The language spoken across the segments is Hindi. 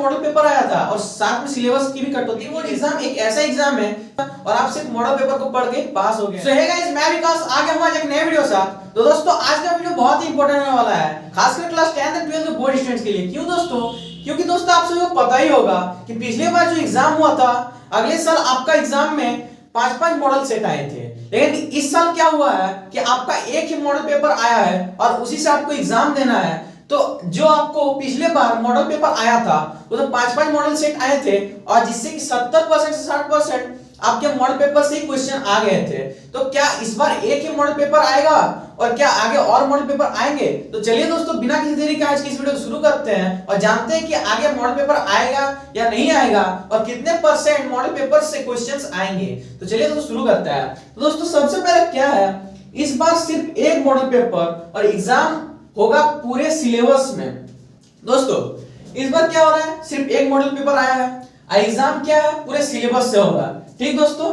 मॉडल पेपर आया था और साथ में सिलेबस की भी कटौती। वो एग्जाम एक ऐसा एग्जाम है और आप सिर्फ मॉडल पेपर को पढ़ के पास हो गए। सो हे गाइस, मैं विकास आ गया हूं आज एक नए वीडियो साथ। तो दोस्तों आज का वीडियो बहुत ही इंपॉर्टेंट होने वाला है, खासकर क्लास 10th और 12th के बोर्ड स्टूडेंट्स के लिए। क्यों दोस्तों? क्योंकि दोस्तों आप सभी को पता ही होगा कि पिछले बार जो एग्जाम हुआ था, अगले साल आपका एग्जाम में 5-5 मॉडल सेट आए थे, लेकिन इस साल क्या हुआ है कि आपका एक ही मॉडल पेपर आया है और उसी से आपको एग्जाम देना है। तो जो आपको पिछले बार मॉडल पेपर आया था वो तो 5-5 मॉडल सेट आए थे और जिससे कि 70% से 60% आपके मॉडल पेपर से ही क्वेश्चन आ गए थे। तो क्या इस बार एक ही मॉडल पेपर आएगा और क्या आगे और मॉडल पेपर आएंगे? तो चलिए दोस्तों बिना किसी देरी के आज की इस वीडियो को शुरू करते हैं और जानते हैं कि आगे मॉडल पेपर आएगा या नहीं आएगा और कितने परसेंट मॉडल पेपर से क्वेश्चंस आएंगे। तो चलिए दोस्तों शुरू करते हैं। तो दोस्तों सबसे पहले क्या है, इस बार सिर्फ एक मॉडल पेपर और एग्जाम होगा पूरे सिलेबस में। दोस्तों इस बार क्या हो रहा है, सिर्फ एक मॉडल पेपर आया है और एग्जाम क्या है पूरे सिलेबस से होगा। ठीक दोस्तों,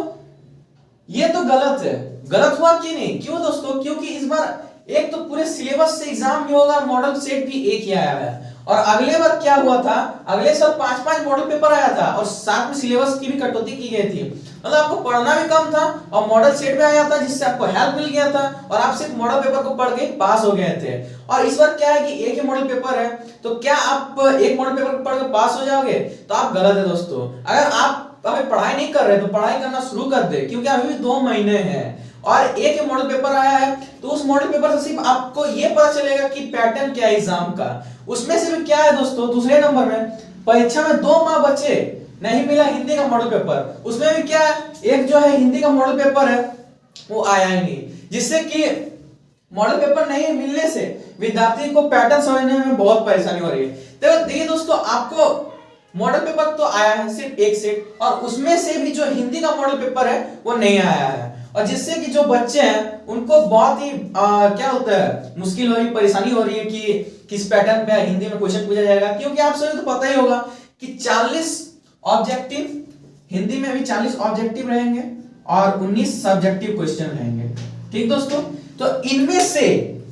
ये तो गलत है। गलत हुआ कि नहीं? क्यों दोस्तों? क्योंकि इस बार एक तो पूरे सिलेबस से एग्जाम भी होगा, मॉडल सेट भी एक ही आया है। और अगले बार क्या हुआ था, अगले साल 5-5 मॉडल पेपर आया था और साथ में सिलेबस की भी कटौती की गई थी। मतलब आपको पढ़ना भी कम था और मॉडल सेट भी आया था जिससे आपको हेल्प मिल गया था और आप सिर्फ मॉडल पेपर को पढ़ के पास हो गए थे। और इस बार क्या है कि एक ही मॉडल पेपर है, तो क्या आप एक मॉडल पेपर को पढ़ के पास हो जाओगे? तो आप गलत है दोस्तों। अगर आप अभी पढ़ाई नहीं कर रहे तो पढ़ाई करना शुरू कर दे, क्योंकि अभी भी 2 महीने हैं और एक ही मॉडल पेपर आया है। तो उस मॉडल पेपर से सिर्फ आपको ये पता चलेगा कि पैटर्न क्या है एग्जाम का। उसमें से भी क्या है दोस्तों, दूसरे नंबर में परीक्षा में 2 माह बचे, नहीं मिला हिंदी का मॉडल पेपर। उसमें भी क्या है, एक जो है हिंदी का मॉडल पेपर है वो आया ही नहीं, जिससे कि मॉडल पेपर नहीं मिलने से विद्यार्थी को पैटर्न समझने में बहुत परेशानी हो रही है। तो देखिए दोस्तों, आपको मॉडल पेपर तो आया है सिर्फ एक सेट और उसमें से भी जो हिंदी का मॉडल पेपर है वो नहीं आया है, और जिससे कि जो बच्चे हैं उनको बहुत ही क्या होता है, मुश्किल हो रही, परेशानी हो रही है कि किस पैटर्न पे हिंदी में क्वेश्चन पूछा जाएगा। क्योंकि आप सभी को पता ही होगा कि 40 ऑब्जेक्टिव, हिंदी में भी 40 ऑब्जेक्टिव रहेंगे और 19 सब्जेक्टिव क्वेश्चन रहेंगे। ठीक दोस्तों, तो इनमें से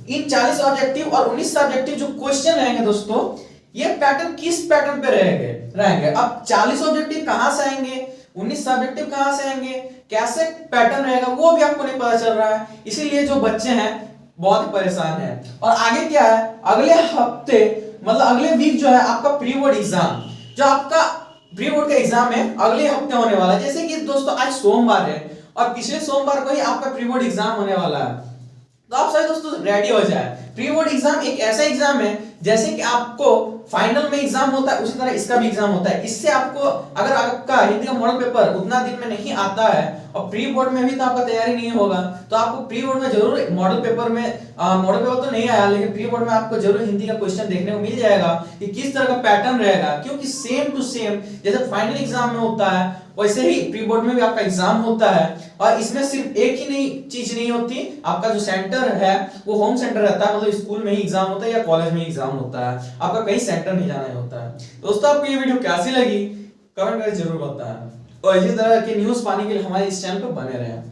इन 40 ऑब्जेक्टिव और 19 सब्जेक्टिव जो क्वेश्चन रहेंगे दोस्तों, ये पैटर्न किस पैटर्न पे रहेंगे? अब 40 ऑब्जेक्टिव कहां से आएंगे, 19 सब्जेक्टिव कहां से आएंगे, कैसे पैटर्न रहेगा वो भी आपको नहीं पता चल रहा है। इसीलिए जो बच्चे हैं बहुत ही परेशान हैं। और आगे क्या है, अगले हफ्ते मतलब अगले वीक जो है आपका प्री बोर्ड एग्जाम, जो आपका प्री बोर्ड का एग्जाम है अगले हफ्ते होने वाला है। जैसे कि दोस्तों आज सोमवार है और पिछले सोमवार को ही आपका प्री बोर्ड एग्जाम होने वाला है। तो आप सभी दोस्तों रेडी हो जाए। प्री बोर्ड एग्जाम एक ऐसा एग्जाम है जैसे कि आपको फाइनल में एग्जाम होता है उसी तरह इसका भी एग्जाम होता है। इससे आपको अगर आपका हिंदी का मॉडल पेपर उतना दिन में नहीं आता है और प्री बोर्ड में भी तो आपका तैयारी नहीं होगा, तो आपको प्री बोर्ड में जरूर मॉडल पेपर में मॉडल पेपर तो नहीं आया लेकिन प्री बोर्ड में आपको जरूर हिंदी का क्वेश्चन देखने को मिल जाएगा कि किस तरह का पैटर्न रहेगा। क्योंकि सेम टू सेम जैसे फाइनल एग्जाम में होता है वैसे ही प्री बोर्ड में भी आपका एग्जाम होता है। और इसमें सिर्फ एक ही नहीं चीज नहीं होती, आपका जो सेंटर है वो होम सेंटर रहता है, मतलब स्कूल में ही एग्जाम होता है या कॉलेज में ही एग्जाम होता है, आपका कहीं सेंटर नहीं जाना होता है। दोस्तों आपको ये वीडियो कैसी लगी कमेंट करके जरूर बताएं और इसी तरह के न्यूज़ पाने के लिए हमारे इस चैनल पर बने रहें।